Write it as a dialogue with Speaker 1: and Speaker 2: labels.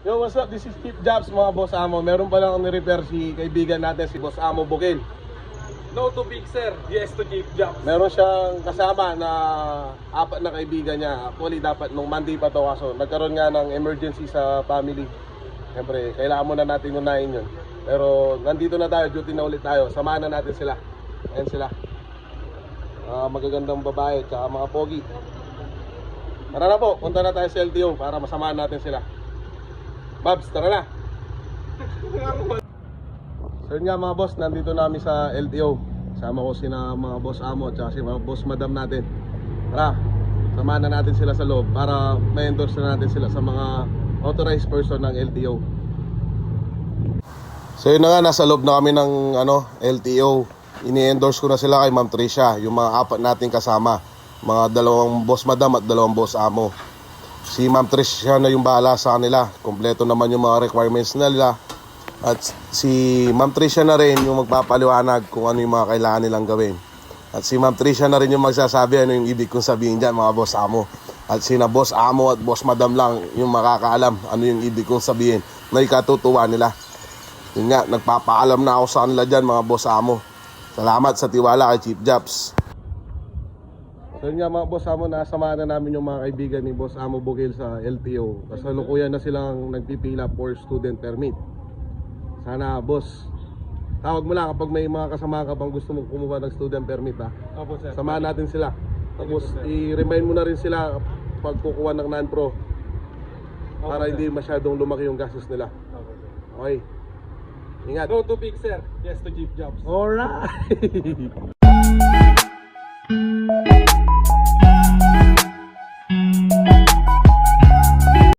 Speaker 1: Yo, what's up? This is Chief Jobs, mga boss amo. Meron pa lang ni-repair si kaibigan natin, si boss amo Bukil.
Speaker 2: No to big sir, yes to Chief Jobs.
Speaker 1: Meron siyang kasama na 4 na kaibigan niya. Actually, dapat nung Monday pa to, kaso nagkaroon nga ng emergency sa family. Siyempre, kailangan muna natin unahin yun. Pero nandito na tayo, duty na ulit tayo. Samahan na natin sila. Ayan sila. Magagandang babae, tsaka mga pogi. Tara na po, punta na tayo sa LTO para masamahan natin sila. Babs, tara na. So yun nga mga boss, nandito namin sa LTO. Sama ko sina mga boss amo at si mga boss madam natin. Tara, samahan na natin sila sa loob para ma-endorse na natin sila sa mga authorized person ng LTO. So yun na nga, nasa loob na kami ng LTO. Ini-endorse ko na sila kay Ma'am Tricia, yung mga 4 nating kasama. Mga 2 boss madam at 2 boss amo. Si Ma'am Tricia na yung bahala sa kanila. Kompleto naman yung mga requirements nila. At si Ma'am Tricia na rin yung magpapaliwanag kung ano yung mga kailangan nilang gawin. At si Ma'am Tricia na rin yung magsasabi ano yung ibig kong sabihin dyan, mga boss amo. At sina boss amo at boss madam lang yung makakaalam ano yung ibig kong sabihin na ikatutuwa nila. Yun nga, nagpapaalam na ako sa kanila dyan, mga boss amo. Salamat sa tiwala kay Chief Jobs. So yun nga mga boss amo, nasamahan na namin yung mga kaibigan ni boss amo Bukil sa LTO. Kasalukuyan na silang nagpipila for student permit. Sana boss, tawag mo lang kapag may mga kasama ka pang gusto mong kumuha ng student permit, ha.
Speaker 2: Opo sir.
Speaker 1: Samahan natin sila. Tapos i-remind mo na rin sila pag kukuha ng non-pro para hindi masyadong lumaki yung gastos nila. Okay. Ingat.
Speaker 2: No to big sir, yes to Chief Jobs.
Speaker 1: Alright.